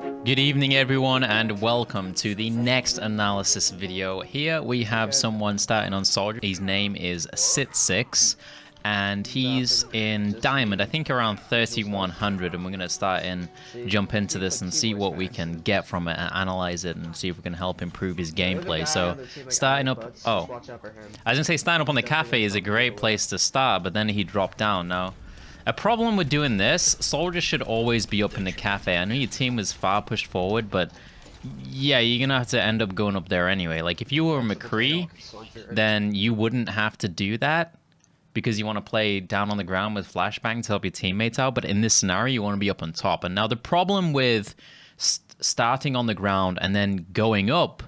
Good evening everyone and welcome to the next analysis video. Here we have someone starting on Soldier. His name is Sitsix and he's in Diamond, I think around 3100, and we're going to start and jump into this and see what we can get from it and analyze it and see if we can help improve his gameplay. So starting up, I was going to say starting up on the cafe is a great place to start, but then he dropped down. Now a problem with doing this, Soldier should always be up in the cafe. I know your team was far pushed forward, but yeah, you're gonna have to end up going up there anyway. Like if you were McCree, then you wouldn't have to do that because you want to play down on the ground with flashbang to help your teammates out. But in this scenario, you want to be up on top. And now the problem with starting on the ground and then going up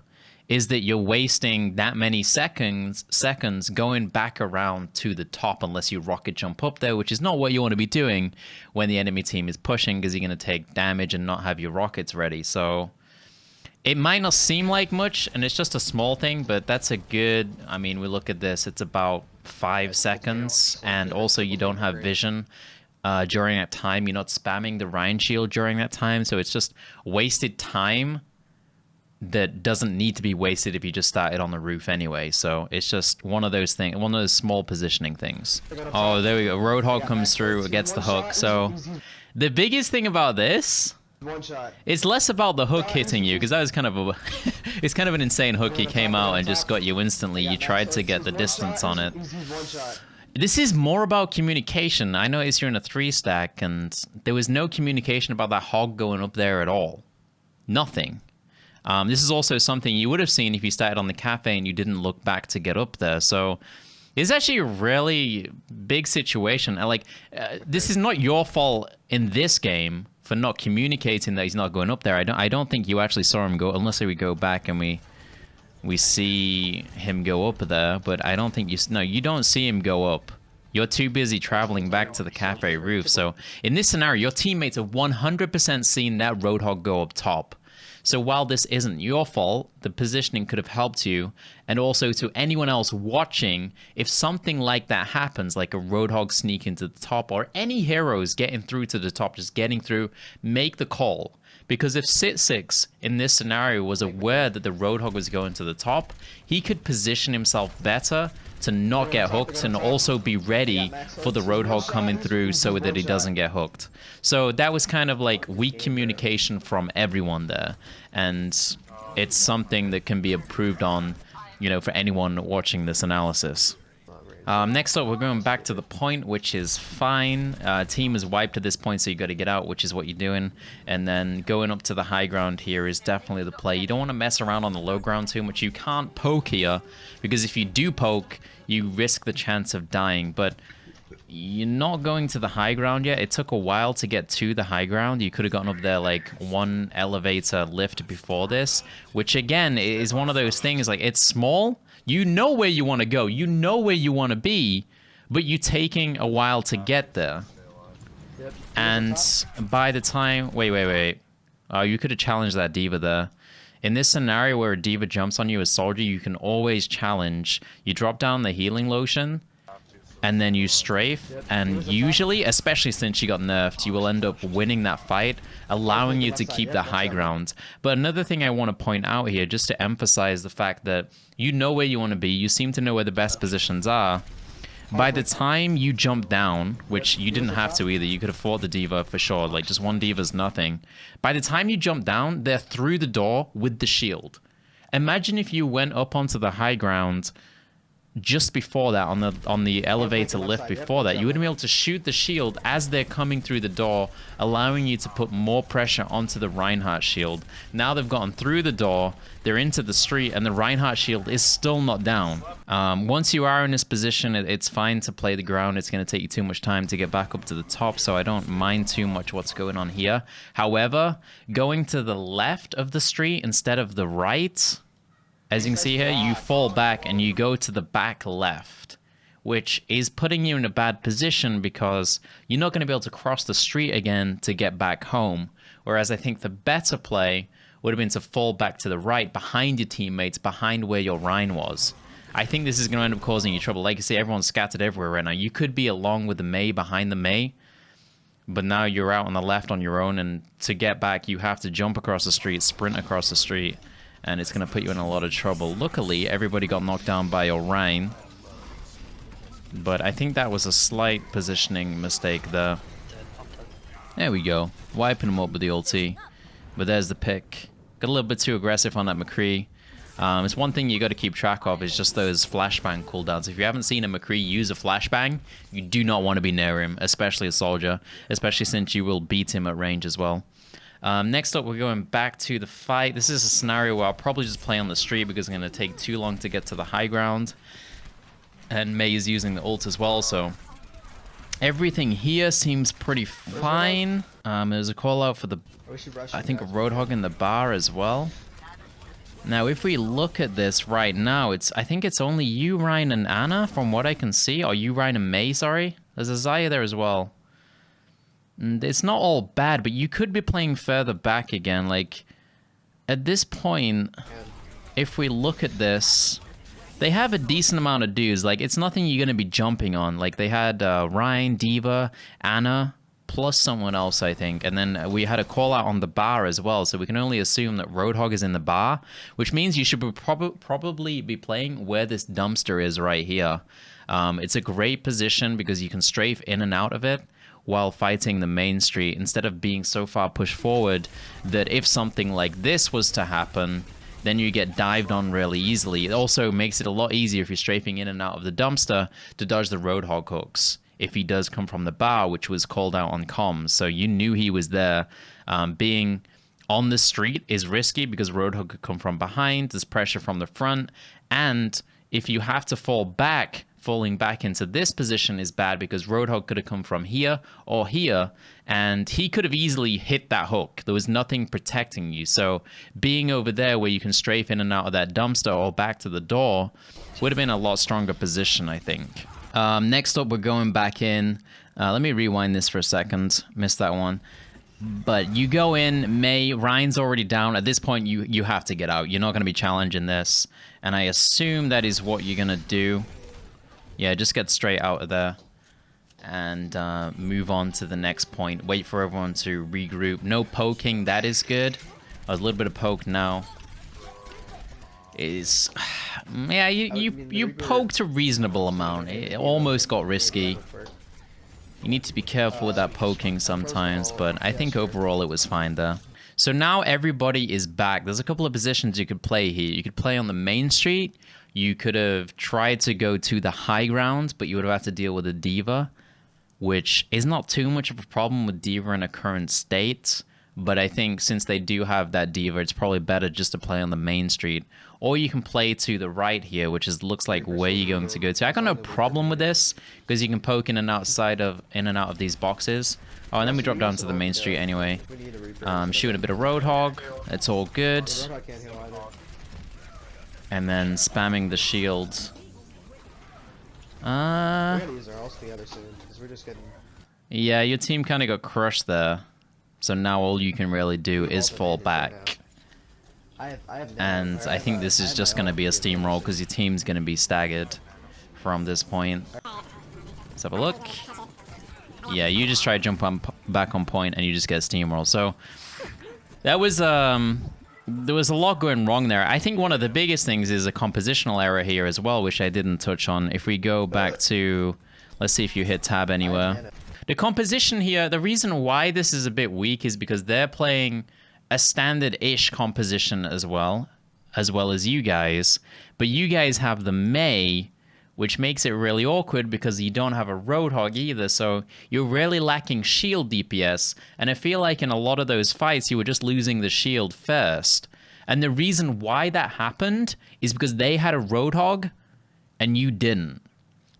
is that you're wasting that many seconds going back around to the top unless you rocket jump up there, which is not what you want to be doing when the enemy team is pushing, because you're going to take damage and not have your rockets ready. So it might not seem like much, and it's just a small thing, but that's a good, I mean, we look at this, it's about 5 seconds, and also you don't have vision during that time. You're not spamming the Rhine shield during that time, so it's just wasted time that doesn't need to be wasted if you just started on the roof anyway. So it's just one of those things, one of those small positioning things. Oh, there we go. Roadhog comes through, gets the hook. So the biggest thing about this, it's less about the hook hitting you, because that was kind of a it's kind of an insane hook. He came out and just got you instantly. You tried to get the distance on it. This is more about communication. I noticed you're in a 3-stack and there was no communication about that hog going up there at all. Nothing. This is also something you would have seen if you started on the cafe and you didn't look back to get up there. So it's actually a really big situation. This is not your fault in this game for not communicating that he's not going up there. I don't think you actually saw him go, unless we go back and we see him go up there. But I don't think you don't see him go up. You're too busy traveling back to the cafe roof. So in this scenario, your teammates have 100% seen that Roadhog go up top. So while this isn't your fault, the positioning could have helped you. And also to anyone else watching, if something like that happens, like a Roadhog sneak into the top, or any heroes getting through to the top, just getting through, make the call. Because if Sitsix in this scenario was aware that the Roadhog was going to the top, he could position himself better to not get hooked and also be ready for the Roadhog coming through so that he doesn't get hooked. So that was kind of like weak communication from everyone there. And it's something that can be improved on, you know, for anyone watching this analysis. Next up, we're going back to the point, which is fine. Team is wiped at this point, so you got to get out, which is what you're doing. And then going up to the high ground here is definitely the play. You don't want to mess around on the low ground too much. You can't poke here, because if you do poke, you risk the chance of dying. But you're not going to the high ground yet. It took a while to get to the high ground. You could have gotten up there like one elevator lift before this, which again is one of those things, like it's small. You know where you want to go. You know where you want to be, but you're taking a while to get there. And by the time... Wait. Oh, you could have challenged that diva there. In this scenario where a diva jumps on you as Soldier, you can always challenge. You drop down the healing lotion, and then you strafe, and usually, especially since you got nerfed, you will end up winning that fight, allowing you to keep the high ground. But another thing I want to point out here, just to emphasize the fact that you know where you want to be, you seem to know where the best positions are. By the time you jump down, which you didn't have to either, you could have fought the diva for sure, like just one diva's nothing. By the time you jump down, they're through the door with the shield. Imagine if you went up onto the high ground just before that, on the elevator lift before that, you wouldn't be able to shoot the shield as they're coming through the door, allowing you to put more pressure onto the Reinhardt shield. Now they've gotten through the door, they're into the street, and the Reinhardt shield is still not down. Once you are in this position, it's fine to play the ground. It's going to take you too much time to get back up to the top, so I don't mind too much what's going on here. However, going to the left of the street instead of the right, as you can see here, you fall back and you go to the back left, which is putting you in a bad position because you're not going to be able to cross the street again to get back home. Whereas I think the better play would have been to fall back to the right, behind your teammates, behind where your Rhine was. I think this is going to end up causing you trouble. Like you see, everyone's scattered everywhere right now. You could be along with the Mei, behind the Mei, but now you're out on the left on your own, and to get back, you have to jump across the street, sprint across the street, and it's going to put you in a lot of trouble. Luckily, everybody got knocked down by Orion, but I think that was a slight positioning mistake there. There we go. Wiping him up with the ulti. But there's the pick. Got a little bit too aggressive on that McCree. It's one thing you got to keep track of is just those flashbang cooldowns. If you haven't seen a McCree use a flashbang, you do not want to be near him, especially a soldier, especially since you will beat him at range as well. Next up, we're going back to the fight. This is a scenario where I'll probably just play on the street because it's going to take too long to get to the high ground. And Mei is using the ult as well, so everything here seems pretty fine. There's a call out for the, I think, a Roadhog in the bar as well. Now, if we look at this right now, I think it's only you, Ryan, and Anna, from what I can see. Or you, Ryan, and Mei, sorry. There's a Xayah there as well. And it's not all bad, but you could be playing further back again. Like, at this point, if we look at this, they have a decent amount of dudes. Like, it's nothing you're going to be jumping on. Like, they had Ryan, D.Va, Anna, plus someone else, I think. And then we had a call out on the bar as well. So we can only assume that Roadhog is in the bar, which means you should probably be playing where this dumpster is right here. It's a great position because you can strafe in and out of it while fighting the main street instead of being so far pushed forward that if something like this was to happen, then you get dived on really easily. It also makes it a lot easier if you're strafing in and out of the dumpster to dodge the Roadhog hooks if he does come from the bar, which was called out on comms. So you knew he was there. Being on the street is risky because Roadhog could come from behind. There's pressure from the front. And if you have to fall back, falling back into this position is bad because Roadhog could have come from here or here, and he could have easily hit that hook. There was nothing protecting you. So being over there where you can strafe in and out of that dumpster or back to the door would have been a lot stronger position, I think. Next up, we're going back in. Let me rewind this for a second. Missed that one. But you go in, Mei, Ryan's already down. At this point, you have to get out. You're not going to be challenging this. And I assume that is what you're going to do. Yeah, just get straight out of there. And move on to the next point. Wait for everyone to regroup. No poking, that is good. A little bit of poke now. Yeah, you poked a reasonable amount. It almost got risky. You need to be careful with that poking sometimes, but I think overall it was fine there. So now everybody is back. There's a couple of positions you could play here. You could play on the main street. You could have tried to go to the high ground, but you would have had to deal with a D.Va, which is not too much of a problem with D.Va in a current state. But I think since they do have that D.Va, it's probably better just to play on the main street. Or you can play to the right here, which looks like where you're going to go to. I got no problem with this, because you can poke in and out of these boxes. Oh, and then we drop down to the main street anyway. Shooting a bit of Roadhog. It's all good. And then spamming the shield. Yeah, your team kind of got crushed there. So now all you can really do is fall back. And I think this is just going to be a steamroll because your team's going to be staggered from this point. Let's have a look. Yeah, you just try to jump back on point and you just get steamroll. So that was there was a lot going wrong there. I think one of the biggest things is a compositional error here as well, which I didn't touch on. If we go back to, let's see if you hit tab anywhere. The composition here, the reason why this is a bit weak is because they're playing a standard-ish composition as well as you guys. But you guys have the Mei, which makes it really awkward because you don't have a Roadhog either. So you're really lacking shield DPS. And I feel like in a lot of those fights, you were just losing the shield first. And the reason why that happened is because they had a Roadhog and you didn't.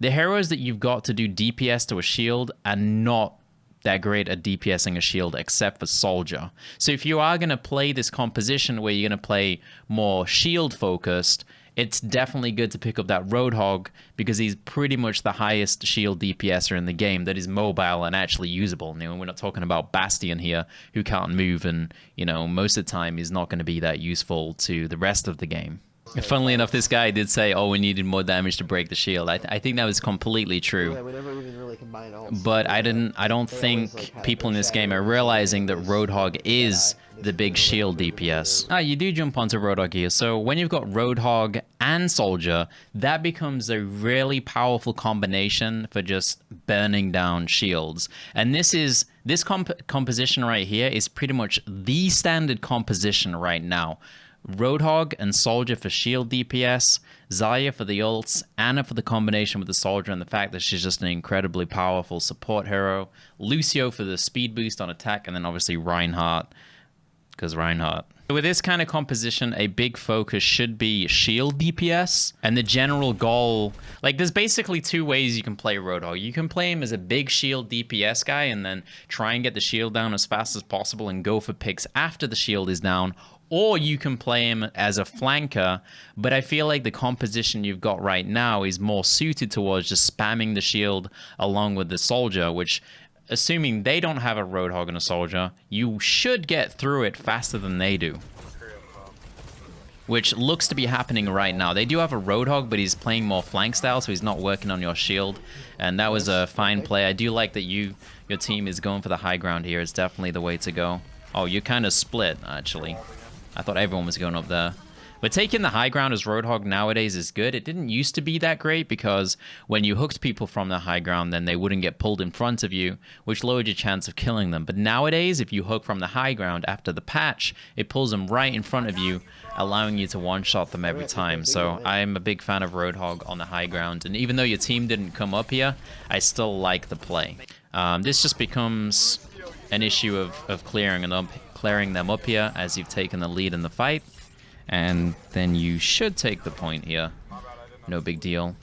The heroes that you've got to do DPS to a shield are not that great at DPSing a shield except for Soldier. So if you are going to play this composition where you're going to play more shield focused, it's definitely good to pick up that Roadhog because he's pretty much the highest shield DPSer in the game that is mobile and actually usable. You know, we're not talking about Bastion here who can't move and, you know, most of the time is not going to be that useful to the rest of the game. Funnily enough, this guy did say, "Oh, we needed more damage to break the shield." I think that was completely true. Yeah, we never even really combined ults. But I don't think people in this game are realizing that Roadhog is the big shield DPS. You do jump onto Roadhog here. So when you've got Roadhog and Soldier, that becomes a really powerful combination for just burning down shields. And this composition right here is pretty much the standard composition right now. Roadhog and Soldier for shield DPS, Zarya for the ults, Anna for the combination with the Soldier and the fact that she's just an incredibly powerful support hero, Lucio for the speed boost on attack, and then obviously Reinhardt, because Reinhardt. So with this kind of composition, a big focus should be shield DPS, and the general goal, like there's basically two ways you can play Roadhog. You can play him as a big shield DPS guy and then try and get the shield down as fast as possible and go for picks after the shield is down, or you can play him as a flanker, but I feel like the composition you've got right now is more suited towards just spamming the shield along with the Soldier, which, assuming they don't have a Roadhog and a Soldier, you should get through it faster than they do. Which looks to be happening right now. They do have a Roadhog, but he's playing more flank style, so he's not working on your shield. And that was a fine play. I do like that your team is going for the high ground here. It's definitely the way to go. Oh, you're kind of split, actually. I thought everyone was going up there. But taking the high ground as Roadhog nowadays is good. It didn't used to be that great because when you hooked people from the high ground, then they wouldn't get pulled in front of you, which lowered your chance of killing them. But nowadays, if you hook from the high ground after the patch, it pulls them right in front of you, allowing you to one-shot them every time. So I'm a big fan of Roadhog on the high ground. And even though your team didn't come up here, I still like the play. This just becomes an issue of clearing them up here as you've taken the lead in the fight. And then you should take the point here. No big deal.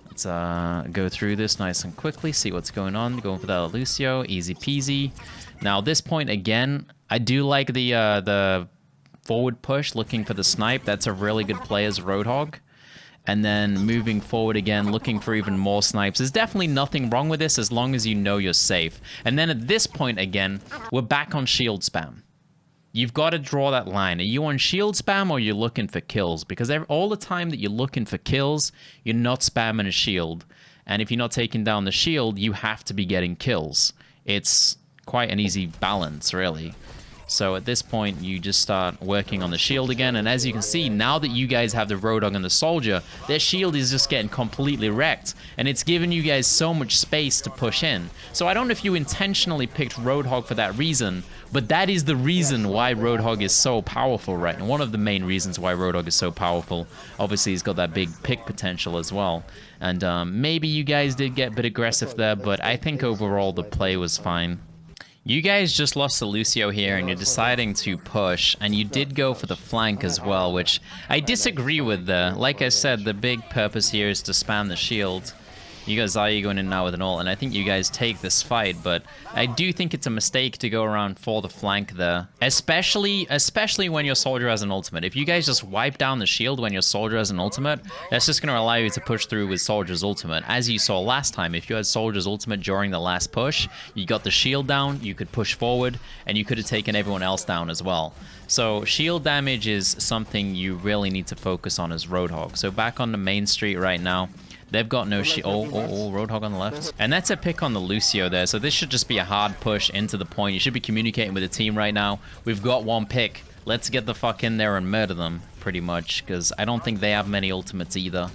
Let's go through this nice and quickly, see what's going on. Going for that Lucio, easy peasy. Now this point again, I do like the forward push, looking for the snipe. That's a really good play as Roadhog. And then moving forward again, looking for even more snipes. There's definitely nothing wrong with this as long as you know you're safe. And then at this point again, we're back on shield spam. You've got to draw that line. Are you on shield spam or you're looking for kills? Because all the time that you're looking for kills, you're not spamming a shield. And if you're not taking down the shield, you have to be getting kills. It's quite an easy balance, really. So at this point, you just start working on the shield again. And as you can see, now that you guys have the Roadhog and the Soldier, their shield is just getting completely wrecked. And it's giving you guys so much space to push in. So I don't know if you intentionally picked Roadhog for that reason, but that is the reason why Roadhog is so powerful right now. One of the main reasons why Roadhog is so powerful. Obviously, he's got that big pick potential as well. And maybe you guys did get a bit aggressive there, but I think overall the play was fine. You guys just lost to Lucio here, and you're deciding to push, and you did go for the flank as well, which I disagree with. Like I said, the big purpose here is to spam the shield. You guys are going in now with an ult, and I think you guys take this fight, but I do think it's a mistake to go around for the flank there. Especially when your Soldier has an ultimate. If you guys just wipe down the shield when your Soldier has an ultimate, that's just going to allow you to push through with Soldier's ultimate. As you saw last time, if you had Soldier's ultimate during the last push, you got the shield down, you could push forward, and you could have taken everyone else down as well. So shield damage is something you really need to focus on as Roadhog. So back on the main street right now. They've got no shield. Oh, Roadhog on the left. And that's a pick on the Lucio there. So this should just be a hard push into the point. You should be communicating with the team right now. We've got one pick. Let's get the fuck in there and murder them, pretty much. Because I don't think they have many ultimates either.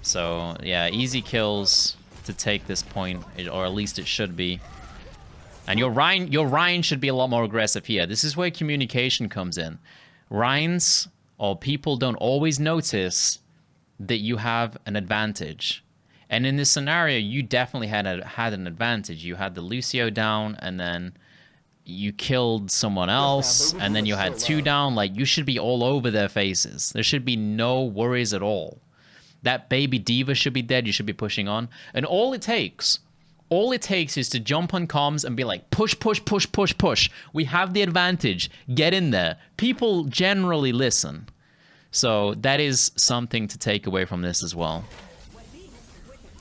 So, yeah, easy kills to take this point. Or at least it should be. And your Ryan should be a lot more aggressive here. This is where communication comes in. Ryans, or people don't always notice that you have an advantage. And in this scenario, you definitely had an advantage. You had the Lucio down, and then you killed someone else, and then you had two down. Like, you should be all over their faces. There should be no worries at all. That baby diva should be dead. You should be pushing on. And all it takes is to jump on comms and be like, push, push, push, push, push. We have the advantage. Get in there. People generally listen. So that is something to take away from this as well.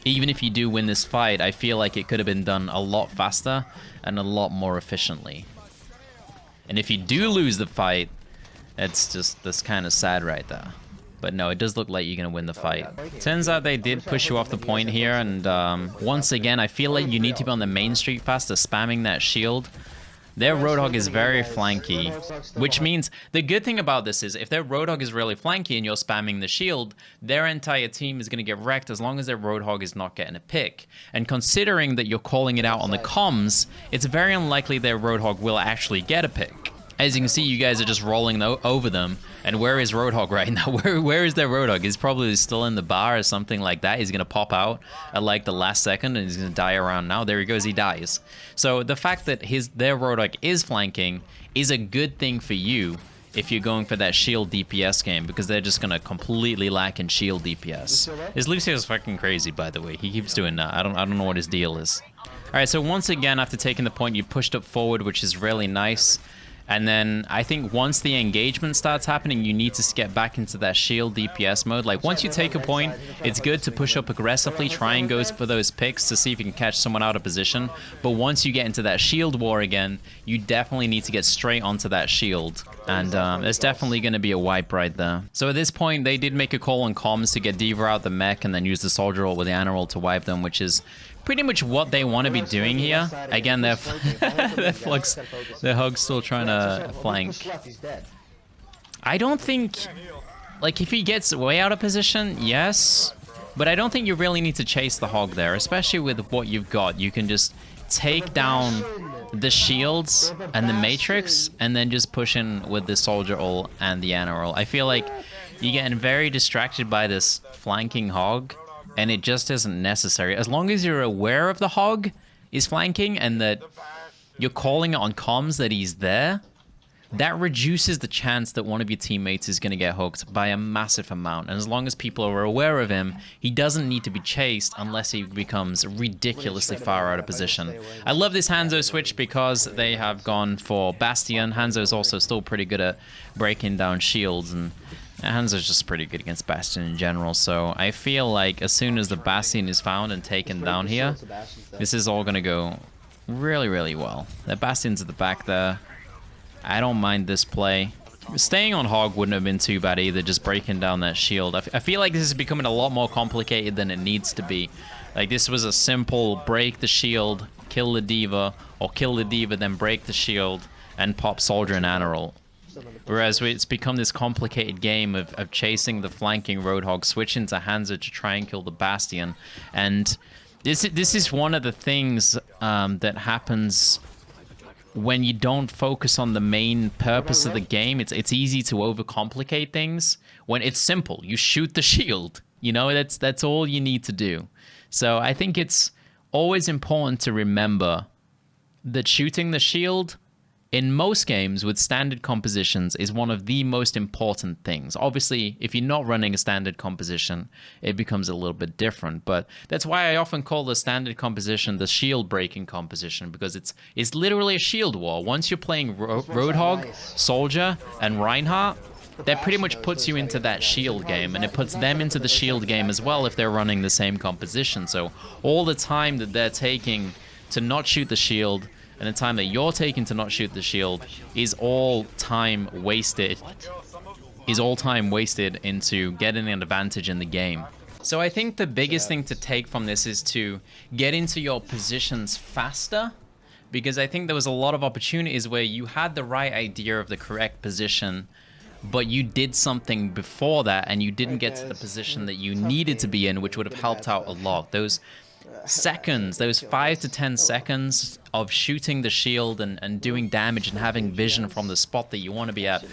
Even if you do win this fight, I feel like it could have been done a lot faster and a lot more efficiently. And if you do lose the fight, That's kind of sad right there. But no, it does look like you're going to win the fight. Turns out they did push you off the point here, and once again, I feel like you need to be on the main street faster, spamming that shield. Their Roadhog is very flanky, which means the good thing about this is if their Roadhog is really flanky and you're spamming the shield, their entire team is going to get wrecked as long as their Roadhog is not getting a pick. And considering that you're calling it out on the comms, it's very unlikely their Roadhog will actually get a pick. As you can see, you guys are just rolling over them. And where is Roadhog right now? Where is their Roadhog? He's probably still in the bar or something like that. He's going to pop out at like the last second and he's going to die around now. There he goes, he dies. So the fact that their Roadhog is flanking is a good thing for you if you're going for that shield DPS game, because they're just going to completely lack in shield DPS. His Lucio is fucking crazy, by the way. He keeps doing that. I don't know what his deal is. All right, so once again, after taking the point, you pushed up forward, which is really nice. And then I think once the engagement starts happening, you need to get back into that shield DPS mode. Like once you take a point, it's good to push up aggressively, try and go for those picks to see if you can catch someone out of position. But once you get into that shield war again, you definitely need to get straight onto that shield. And there's definitely going to be a wipe right there. So at this point, they did make a call on comms to get D.Va out the mech and then use the Soldier ult with the Ana ult to wipe them, which is pretty much what they want to be doing here. Again, their Hog's still trying to flank. I don't think, like, if he gets way out of position, yes, but I don't think you really need to chase the Hog there, especially with what you've got. You can just take down the shields and the Matrix and then just push in with the Soldier ult and the Ana ult. I feel like you're getting very distracted by this flanking Hog, and it just isn't necessary. As long as you're aware of the Hog is flanking and that you're calling it on comms that he's there, that reduces the chance that one of your teammates is going to get hooked by a massive amount. And as long as people are aware of him, he doesn't need to be chased unless he becomes ridiculously far out of position. I love this Hanzo switch because they have gone for Bastion. Hanzo's also still pretty good at breaking down shields, and Hanzo's just pretty good against Bastion in general, so I feel like as soon as the Bastion is found and taken down here, this is all going to go really, really well. The Bastion's at the back there. I don't mind this play. Staying on Hog wouldn't have been too bad either, just breaking down that shield. I feel like this is becoming a lot more complicated than it needs to be. Like, this was a simple break the shield, kill the D.Va, or kill the D.Va, then break the shield, and pop Soldier and Ana ult. Whereas it's become this complicated game of chasing the flanking Roadhog, switching to Hanzo to try and kill the Bastion. And this is one of the things that happens when you don't focus on the main purpose of the game. It's easy to overcomplicate things when it's simple. You shoot the shield. You know, that's all you need to do. So I think it's always important to remember that shooting the shield in most games with standard compositions is one of the most important things. Obviously, if you're not running a standard composition, it becomes a little bit different. But that's why I often call the standard composition the shield breaking composition, because it's literally a shield wall. Once you're playing Roadhog, Soldier, and Reinhardt, that pretty much puts you into that shield game, and it puts them into the shield game as well if they're running the same composition. So all the time that they're taking to not shoot the shield, and the time that you're taking to not shoot the shield is all time wasted. Into getting an advantage in the game. So I think the biggest thing to take from this is to get into your positions faster, because I think there was a lot of opportunities where you had the right idea of the correct position, but you did something before that and you didn't get to the position that you needed to be in, which would have helped out a lot. Those seconds, those 5 to 10 seconds of shooting the shield and doing damage and having vision from the spot that you want to be at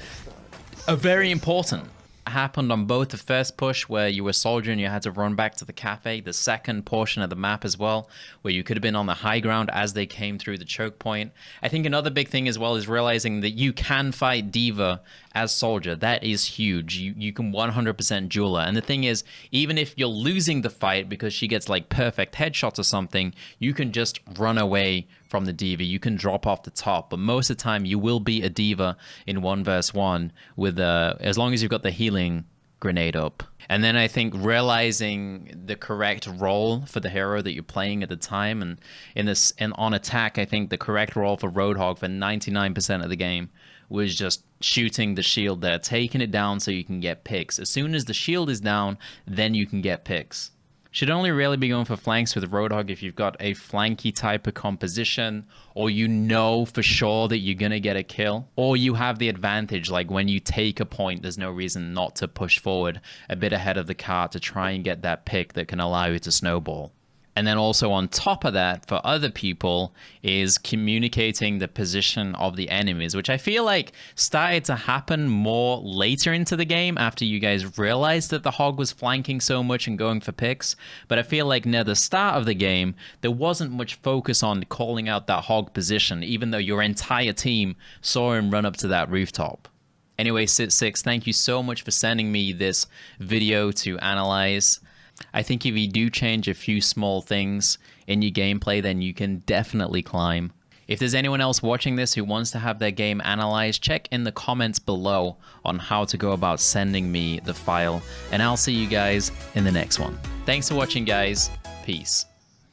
are very important. It happened on both the first push where you were Soldier and you had to run back to the cafe, the second portion of the map as well, where you could have been on the high ground as they came through the choke point. I think another big thing as well is realizing that you can fight D.Va as Soldier. That is huge. You can 100% duel her. And the thing is, even if you're losing the fight because she gets like perfect headshots or something, you can just run away from the D.Va. You can drop off the top, but most of the time you will beat a D.Va in 1 vs 1 with as long as you've got the healing grenade up. And then I think realizing the correct role for the hero that you're playing at the time, and on attack, I think the correct role for Roadhog for 99% of the game was just shooting the shield there, taking it down so you can get picks. As soon as the shield is down, then you can get picks. Should only really be going for flanks with Roadhog if you've got a flanky type of composition, or you know for sure that you're going to get a kill, or you have the advantage, like when you take a point, there's no reason not to push forward a bit ahead of the cart to try and get that pick that can allow you to snowball. And then also on top of that, for other people, is communicating the position of the enemies, which I feel like started to happen more later into the game after you guys realized that the hog was flanking so much and going for picks. But I feel like near the start of the game, there wasn't much focus on calling out that hog position, even though your entire team saw him run up to that rooftop. Anyway, Sitsix, thank you so much for sending me this video to analyze. I think if you do change a few small things in your gameplay, then you can definitely climb. If there's anyone else watching this who wants to have their game analyzed, check in the comments below on how to go about sending me the file, and I'll see you guys in the next one. Thanks for watching, guys. Peace.